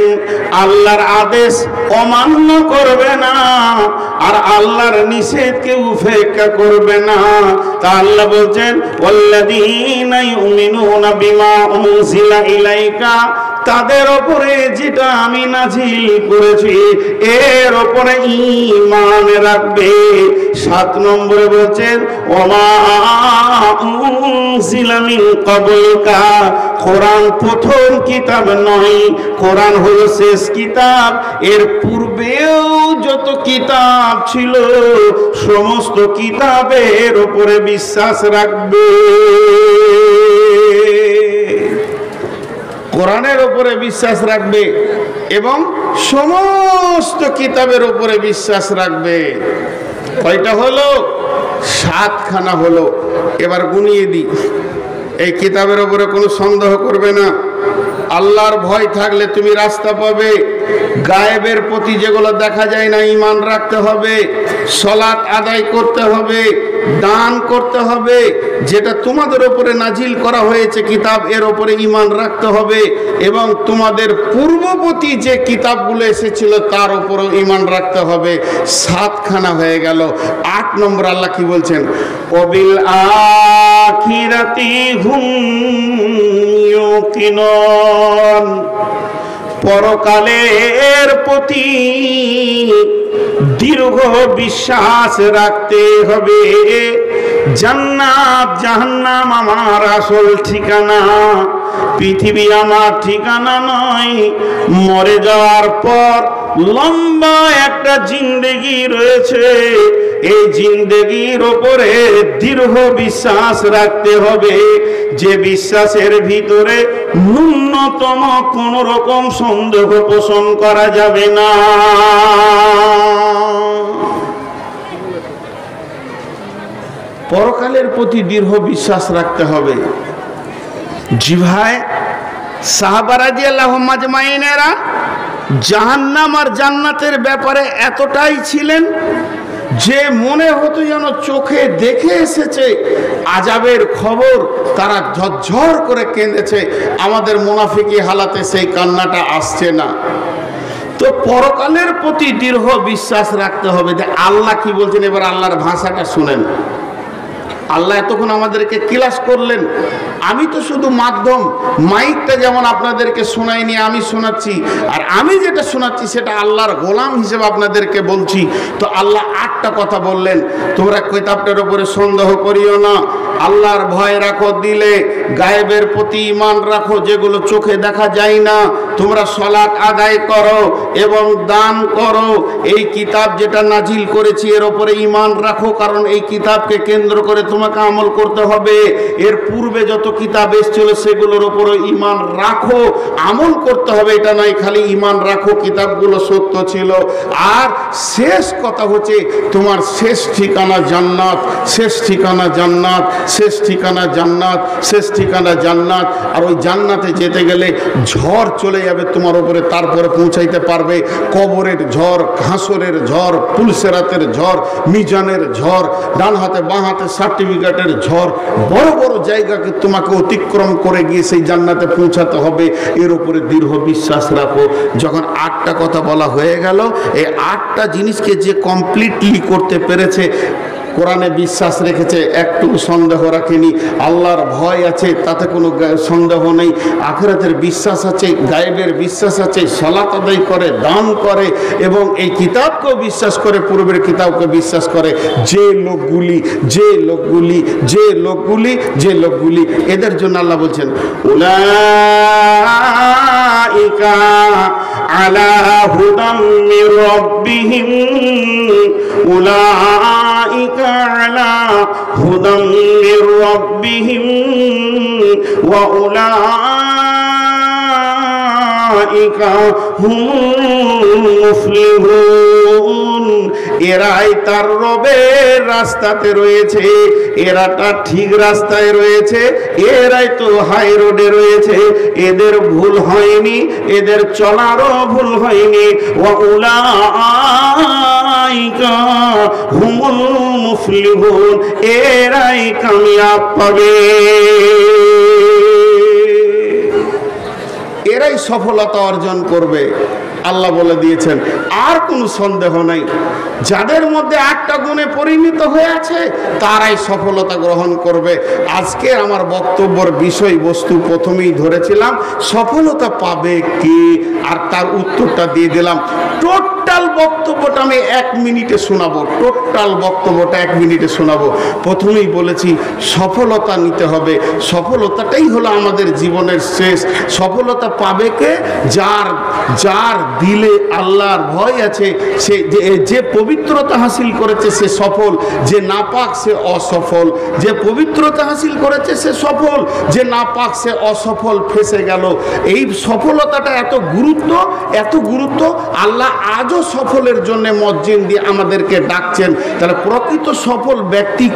আল্লাহর আদেশ অমান্য করবে না, আর আল্লাহর নিষেধকে উপেক্ষা করবে না। তা আল্লাহ বলছেন ওয়াল্লাযীনা ইউমিনুনা বিমা উনজিলা ইলাইকা, তাদের উপরে যেটা আমি নাজিল করেছি এর উপরে ঈমান রাখবে। 7 নম্বরে বলছেন ওমা উনজিলা মিন ক্বাবলিকা, কোরআন প্রথম কিতাব নয়, কোরআন হলো শেষ কিতাব। এর পূর্বেও যত কিতাব ছিল সমস্ত কিতাবের উপরে বিশ্বাস রাখবে। কোরআনের উপরে বিশ্বাস রাখবে এবং সমস্ত কিতাবের উপরে বিশ্বাস রাখবে। কয়টা হলো? 7খানা হলো। এবার গুনিয়ে দিই। এই কিতাবের উপরে কোনো সন্দেহ করবে না। আল্লাহর ভয় থাকলে তুমি রাস্তা পাবে। গায়েবের প্রতি যেগুলো দেখা যায় না ঈমান রাখতে হবে, সালাত আদায় করতে হবে, দান করতে হবে, যেটা তোমাদের উপরে নাজিল করা হয়েছে কিতাব এর উপরে ঈমান রাখতে হবে, এবং তোমাদের পূর্ববর্তী যে কিতাবগুলো এসেছিল তার উপরও ঈমান রাখতে হবে। 7খানা হয়ে গেল। 8 নম্বর আল্লাহ কি বলছেন? ওয়াবিল আখিরাতি হুম ইউকিনুন, পরকালের প্রতি দীর্ঘ বিশ্বাস রাখতে হবে। জান্নাত জাহান্নাম আমার আসল ঠিকানা, পৃথিবী আমার ঠিকানা নয়। মরে যাওয়ার পর লম্বা একটা জিন্দেগি রয়েছে, এই জিন্দেগির ওপরে দৃঢ় বিশ্বাস রাখতে হবে, যে বিশ্বাসের ভিতরে ন্যূনতম কোন রকম সন্দেহ পোষণ করা যাবে না। পরকালের প্রতি দৃঢ় বিশ্বাস রাখতে হবে। জি ভাই, সাহাবা রাদিয়াল্লাহু আজমাইনেরা জাহান্নাম আর জান্নাতের ব্যাপারে এতটাই ছিলেন যে মনে হতো যেন চোখে দেখে এসেছে আযাবের খবর, তারা ঝরঝর করে কেঁদেছে। আমাদের মুনাফিকি হালাতে সেই কান্নাটা আসছে না। তো পরকালের প্রতি দৃঢ় বিশ্বাস রাখতে হবে। যে আল্লাহ কি বলছেন, এবার আল্লাহর ভাষাটা শুনেন। আল্লাহ এতক্ষণ আমাদেরকে ক্লাস করলেন, আমি তো শুধু মাধ্যম, মাইকটা যেমন আপনাদেরকে শোনাইনি, আমি শোনাচ্ছি। আর আমি যেটা শোনাচ্ছি সেটা আল্লাহর গোলাম হিসেবে আপনাদেরকে বলছি। তো আল্লাহ 8টা কথা বললেন, তোমরা কিতাবটার উপরে সন্দেহ করিও না, আল্লাহর ভয় রাখো দিলে, গায়েবের প্রতি ঈমান রাখো যেগুলো চোখে দেখা যায় না, তোমরা সালাত আদায় করো এবং দান করো, এই কিতাব যেটা নাজিল করেছি এর উপরে ঈমান রাখো, কারণ এই কিতাবকে কেন্দ্র করে তোমাকে আমল করতে হবে। এর পূর্বে যত কিতাব এসেছিল সেগুলোর উপরে ঈমান রাখো, আমল করতে হবে। এটা নয় খালি ঈমান রাখো কিতাবগুলো সত্য ছিল। আর শেষ কথা হচ্ছে তোমার শেষ ঠিকানা জান্নাত, শেষ ঠিকানা জান্নাত, শেষ ঠিকানা জান্নাত, শেষ ঠিকানা জান্নাত। আর ওই জান্নাতে যেতে গেলে ঝড় চলে যাবে তোমার উপরে, তারপরে পৌঁছাইতে পারবে। কবরের ঝড়, ঘাসরের ঝড়, পুলসেরাতের ঝড়, মিজানের ঝড়, ডান হাতে বাঁ হাতে সার্টিফিকেটের ঝড়, বড় বড় জায়গাকে তোমাকে অতিক্রম করে গিয়ে সেই জান্নাতে পৌঁছাতে হবে। এর উপরে দৃঢ় বিশ্বাস রাখো। যখন 8টা কথা বলা হয়ে গেল, এই 8টা জিনিসকে যে কমপ্লিটলি করতে পেরেছে, কোরআনে বিশ্বাস রেখেছে, একটু সন্দেহ রাখেনি, আল্লাহর ভয় আছে তাতে কোনো সন্দেহ নেই, আখিরাতের বিশ্বাস আছে, গায়েবের বিশ্বাস আছে, সালাত আদায় করে, দান করে এবং এই কিতাবকেও বিশ্বাস করে, পূর্বের কিতাবকে বিশ্বাস করে, যে লোকগুলি এদের জন্য আল্লাহ বলছেন উলাইকা আলা হুদাম মির রাব্বিহিম, উলাইকা আলা হুদাম মির রাব্বিহিম ওয়া উলাইকা হুমুল মুফলিহুন। এরাই তার রবের রাস্তাতে রয়েছে, এরাটা ঠিক রাস্তায় রয়েছে, এরাই তো হাই রোডে রয়েছে, এদের ভুল হয়নি, এদের চলারও ভুল হয়নি। ওয়া উলাইকা হুমুল মুফলিহুন, এরাই কামিয়াব পাবে, এরাই সফলতা অর্জন করবে। আল্লাহ বলে দিয়েছেন, আর কোনো সন্দেহ নাই, যাদের মধ্যে 8টা গুণে পরিণত হয়ে আছে তারাই সফলতা গ্রহণ করবে। আজকে আমার বক্তব্যের বিষয়বস্তু প্রথমেই ধরেছিলাম, সফলতা পাবে কে, আর তার উত্তরটা দিয়ে দিলাম। টোটাল বক্তব্যটা আমি 1 মিনিটে শোনাবো, টোটাল বক্তব্যটা 1 মিনিটে শোনাবো। প্রথমেই বলেছি সফলতা নিতে হবে, সফলতাটাই হলো আমাদের জীবনের শেষ। সফলতা পাবে কে, যার দিলে আল্লাহর ভয় আছে, সে যে পবিত্রতা হাসিল করেছে সে সফল, যে নাপাক সে অসফল। যে পবিত্রতা হাসিল করেছে সে সফল, যে নাপাক সে অসফল, ফেসে গেল। এই সফলতাটা এত গুরুত্ব, আল্লাহ আজও সফলের জন্য মসজিদ দিয়ে আমাদেরকে ডাকছেন। তাহলে প্রকৃত সফল ব্যক্তি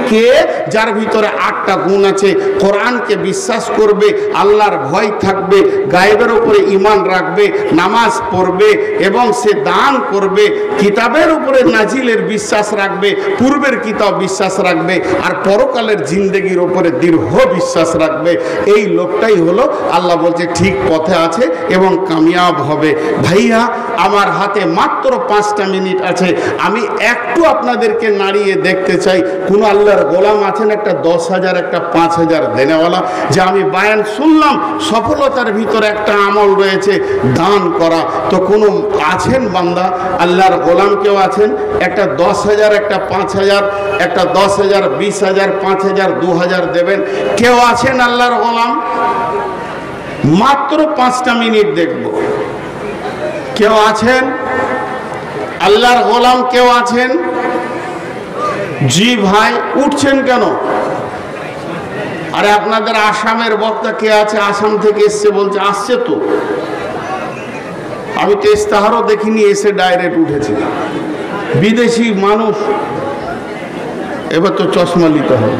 কে, যার ভিতরে 8টা গুণ আছে। কোরআনকে বিশ্বাস করবে, আল্লাহর ভয় থাকবে, গায়েবের উপরে ঈমান রাখবে, নামাজ পড়বে এবং সে দান করবে, কিতাবের উপরে নাজিলের বিশ্বাস রাখবে, পূর্বের কিতাব বিশ্বাস রাখবে, আর পরকালের জিন্দেগির উপরে দৃঢ় বিশ্বাস রাখবে। এই লোকটাই হলো আল্লাহ বলছে ঠিক পথে আছে এবং কামিয়াব হবে। ভাইয়া আমার হাতে মাত্র 5টা মিনিট আছে, আমি একটু আপনাদেরকে নাড়িয়ে দেখতে চাই কোন আল্লাহর গোলাম আছেন একটা 10,000 একটা 5,000 দেনেওয়ালা, যে আমি বায়ান শুনলাম সফলতার ভিতরে একটা আমল রয়েছে দান করা, তো কোনো আছেন বান্দা আল্লাহর গোলাম কেউ আছেন একটা 10,000 একটা 5,000 একটা 10,000 20,000 5,000 2,000 দেবেন? কেউ আছেন আল্লাহর গোলাম? মাত্র 5টা মিনিট দেখব। কেউ আছেন আল্লাহর গোলাম? কেউ আছেন? জি ভাই, উঠছেন কেন? আরে আপনাদের আসামের বক্তা কে আছে? আসাম থেকে এসছে বলছে, আসছে তো, আমি তো ইস্তাহারও দেখিনি, এসে ডাইরেক্ট উঠেছি। বিদেশি মানুষ, এবার তো চশমা নিতে হবে।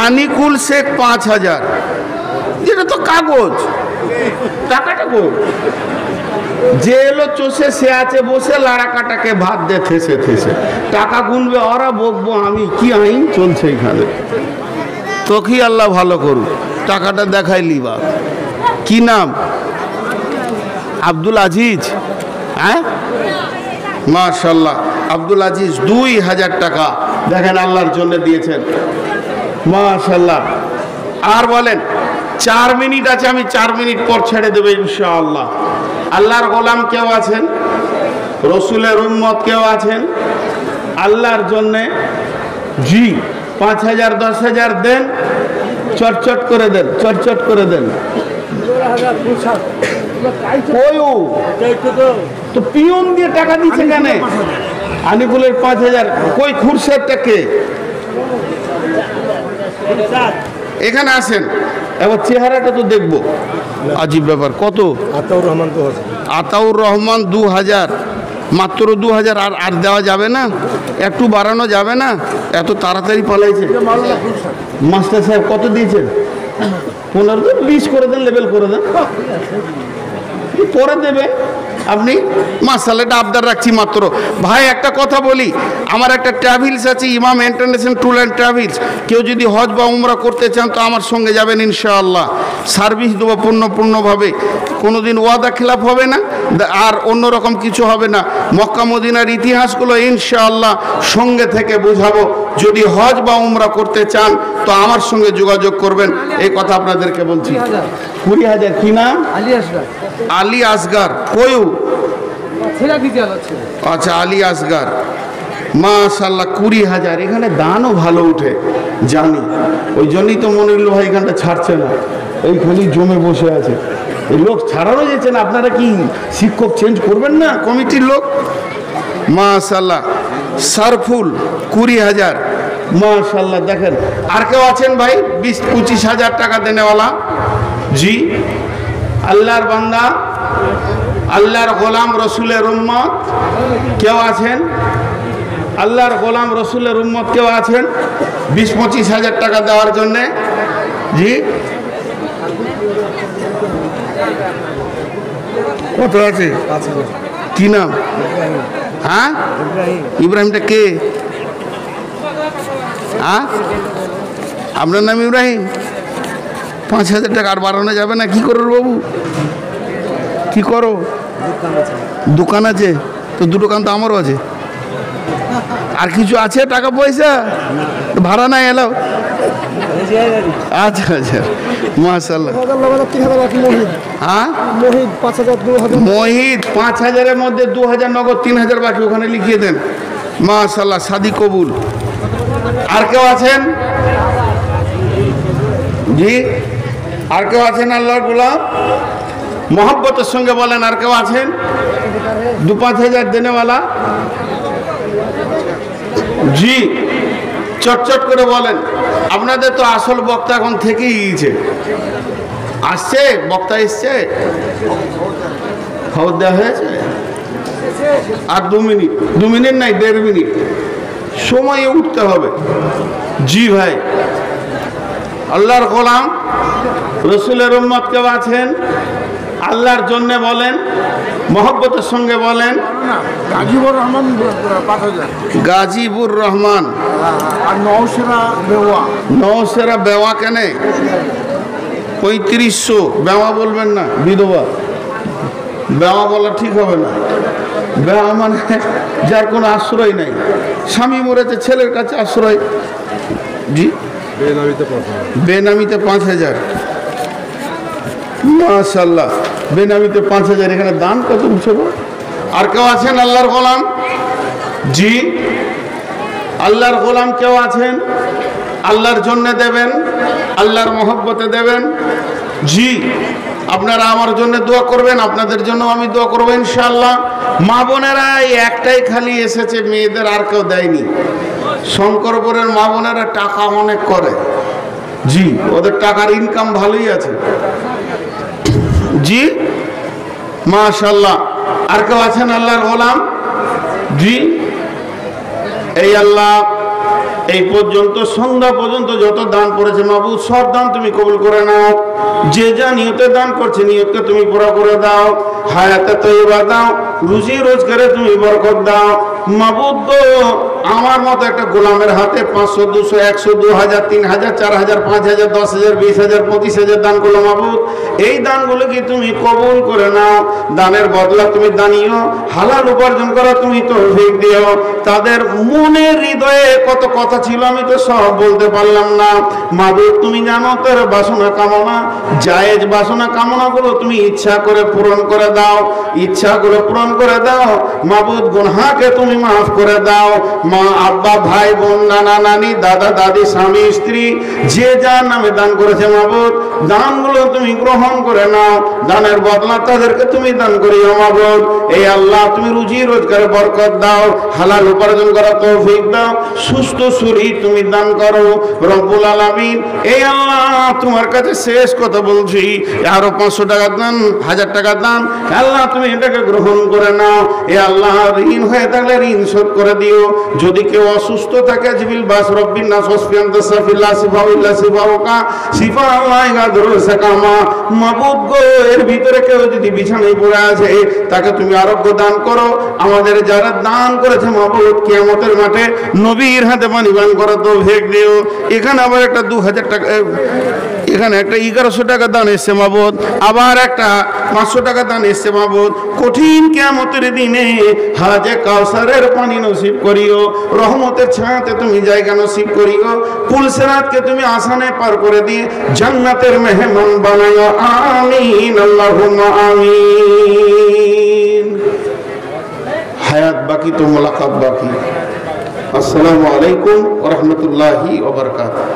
আনিকুল শেখ 5,000, যেটা তো কাগজ, টাকাটা কই? যে এলো চষে সে আছে বসে লাড়া কাটাকে ভাত দে থেসে থেসে, টাকা গুনবে ওরা, বকবো আমি। কি আইন চলছে এখানে? তো কি আল্লাহ ভালো করুক, টাকাটা দেখাইলি বা। কি নাম? আব্দুল আজিজ। হ্যাঁ, মাশাআল্লাহ, আব্দুল আজিজ 2,000 টাকা দেখেন আল্লাহর জন্য দিয়েছেন, মাশাআল্লাহ। আর বলেন 4 মিনিট আছে, আমি 4 মিনিট পর ছেড়ে দেবো ইনশাআল্লাহ। আল্লাহর গোলাম কেউ আছেন? রসুলের উম্মত কেউ আছেন আল্লাহর জন্যে? জি, 5,000 10,000 দেন, চটচট করে দেন, চটচট করে দেন। তো পিয়ন দিয়ে টাকা দিচ্ছে কেন? আনিকুলের 5,000 কই? খুরশেদটাকে এখানে আসেন, এবার চেহারাটা তো দেখবো, আজীব ব্যাপার। কত? আতাউর রহমান 2,000, মাত্র 2,000। আর দেওয়া যাবে না? একটু বাড়ানো যাবে না? এত তাড়াতাড়ি পালাইছে। মাস্টার সাহেব কত দিয়েছেন? 15, 20 করে দেন, লেবেল করে দেন, পরে দেবে আপনি। মাশাআল্লাহ, এটা আবদার রাখছি মাত্র। ভাই একটা কথা বলি, আমার একটা ট্রাভেলস আছে, ইমাম ইন্টারন্যাশনাল ট্যুর অ্যান্ড ট্রাভেলস। কেউ যদি হজ বা উমরা করতে চান তো আমার সঙ্গে যাবেন ইনশাআল্লাহ। সার্ভিস দেবো পূর্ণভাবে, কোনোদিন ওয়াদা খেলাফ হবে না, আর অন্যরকম কিছু হবে না। মক্কা মদিনার ইতিহাসগুলো ইনশাআল্লাহ সঙ্গে থেকে বোঝাবো। যদি হজ বা উমরা করতে চান তো আমার সঙ্গে যোগাযোগ করবেন, এই কথা আপনাদেরকে বলছি। 20,000। কি নাম? আলী আসগার। কয়ু? আচ্ছা, আলী আসগার, মাশাআল্লাহ 20,000। এখানে দানও ভালো উঠে জানি, ওই জন্যই তো মনিরুল ভাই এখানটা ছাড়ছে না, এইখানে জমে বসে আছে। এই লোক ছাড়ানো যাচ্ছে না। আপনারা কি শিক্ষক চেঞ্জ করবেন না কমিটির লোক? মাশাআল্লাহ। সারফুল 20,000, মাশাআল্লাহ। দেখেন আর কেউ আছেন ভাই 20-25,000 টাকা দেনেওয়ালা? জি, আল্লাহর বান্দা, আল্লাহর গোলাম, রসুলের উম্মত কেউ আছেন? আল্লাহর গোলাম, রসুলের উম্মত কেউ আছেন 20-25,000 টাকা দেওয়ার জন্যে? জি, কত আছে? কি নাম? হ্যাঁ, ইব্রাহিমটা কে? হ্যাঁ, আপনার নাম ইব্রাহিম? 5,000 টাকা আর বাড়ানো যাবে না? কি করো বাবু, কি করো? দোকান আছে তো, দুটো দোকান তো আমারও আছে। আর কিছু আছে টাকা পয়সা? ভাড়া নাই এলাও? আচ্ছা আচ্ছা, মাশাআল্লাহ। হ্যাঁ, মোহিত 5,000-এর মধ্যে 2,000 নগদ, 3,000 বাকি, ওখানে লিখিয়ে দেন। মাশাআল্লাহ, শাদি কবুল। আর কেউ আছেন? জি, আর কেউ আছেন আল্লাহর গোলাম? মোহাব্বতের সঙ্গে বলেন, আর কেউ আছেন 2-5,000 দেনেওয়ালা? জি, চটচট করে বলেন। আপনাদের তো আসল বক্তা এখন থেকেই গিয়েছে, আসছে, বক্তা এসছে, খবর দেওয়া হয়েছে। আর 2 মিনিট, 2 মিনিট নাই, 1.5 মিনিট সময়ে উঠতে হবে। জি ভাই, আল্লাহর গোলাম, রসুলের উম্মত কেউ আছেন? আল্লাহর জন্য বলেন, মহব্বতের সঙ্গে বলেন।
গাজীবুর রহমান ৫,০০০।
গাজীবুর রহমান।
আর নওশেরা বেওয়া।
নওশেরা বেওয়া কেন? ৩৫০০। বেওয়া বলবেন না, বিধবা। বেওয়া বলা ঠিক হবে না। বেওয়া মানে যার কোনো আশ্রয় নাই, স্বামী মরেছে, ছেলের কাছে আশ্রয়। জি, বেনামিতে ৫,০০০। মাশাআল্লাহ, বেনামিতে ৫,০০০। এখানে দান কত উঠবে? আর কেউ আছেন আল্লাহর গোলাম? জি, আল্লাহর গোলাম কেউ আছেন? আল্লাহর জন্য দেবেন, আল্লাহর মহব্বতে দেবেন। জি, আপনারা আমার জন্য দোয়া করবেন, আপনাদের জন্য আমি দোয়া করবো ইনশাআল্লাহ। মা বোনেরা একটাই খালি এসেছে, মেয়েদের আর কেউ দেয়নি। শঙ্করপুরের মা বোনেরা টাকা অনেক করে। জি, ওদের টাকার ইনকাম ভালোই আছে। জি, মাশাআল্লাহ। আর কেউ আছেন আল্লাহর গোলাম? জি, এই আল্লাহ এই পর্যন্ত সন্ধ্যা পর্যন্ত যত দান করেছে মাবুদ, সব দান তুমি কবুল করে নাও। যে যা নিয়তে দান করছে নিয়তকে তুমি পুরা করে দাও। হায়াতে তৈবা দাও, রুজি রোজগারে তুমি বরকত দাও। মাবুদ গো, আমার মতো একটা গোলামের হাতে ৫০০, ২০০, ১০০, ২০০০, ৩০০০, ৪০০০, ৫০০০, ১০০০০, ২০০০০, ২৫০০০ দান করলো মাবুদ। এই দানগুলোকে তুমি কবুল করে নাও। দানের বদলা তুমি দানিও, হালাল উপার্জন করা তুমি তৌফিক দিও। তাদের মনের হৃদয়ে কত কথা ছিল আমি তো সব বলতে পারলাম না। মাবুদ তুমি জানো তার বাসনা কামনা, জায়েজ বাসনা কামনাগুলো তুমি ইচ্ছা করে পূরণ করে দাও, ইচ্ছাগুলো পূরণ করে দাও। মাবুদ গুনাহকে তুমি মাফ করে দাও। মা আব্বা ভাই বোন নানা নানি দাদা দাদি স্বামী স্ত্রী যে যার নামে দান করেছে মাবুদ, দানগুলো তুমি গ্রহণ করে নাও। দানের বদলা তাদেরকে তুমি দান করিও মাবুদ। এই আল্লাহ তুমি রুজি রোজগারে বরকত দাও, হালাল উপার্জন করা তৌফিক দাও, সুস্থ শরীর তুমি দান করো রব্বুল আলামিন। এই আল্লাহ তোমার কাছে শেষ কথা বলছি, আরো ৫০০ টাকা দান, ১০০০ টাকা দান, আল্লাহ তুমি এটাকে গ্রহণ করে নাও। এই আল্লাহ ঋণ হয়ে থাকলে ঋণ শোধ করে দিও। যদি কেউ অসুস্থ থাকে জিবিল বাস রব্বিন নাস ওয়াসফিয়ান তাসাফিল্লাহ সিফাউল্লাহ সিফাউকা সিফা আল্লাহ গাদরুল সাকামা। মাবুদ গো, এর ভিতরে কেউ যদি বিছানায় পড়ে আছে তাকে তুমি আরোগ্য দান করো। আমাদের যারা দান করেছে মাবুদ, কিয়ামতের মাঠে নবীর হাতে পানি পান করা তৌফিক দিও। এখানে আবার একটা ২০০০ টাকা, এখানে একটা ১১০০ টাকা দান এসছে মাবুদ, আবার একটা ৫০০ টাকা দান এসছে মাবুদ। কঠিন কিয়ামতের দিনে হাজে কাউসারের পানি নসিব করিও, রহমতের ছায়াতে তুমি জায়গা নসিব করিও। পুলসিরাতকে তুমি আসানে পার করে দিয়ে জান্নাতের মেহমান বানাইও। আমিন, আল্লাহুম্মা আমিন। হায়াত বাকি তো মুলাকাত বাকি। আসসালামু আলাইকুম ওয়া রাহমাতুল্লাহি ওয়া বারাকাতুহু।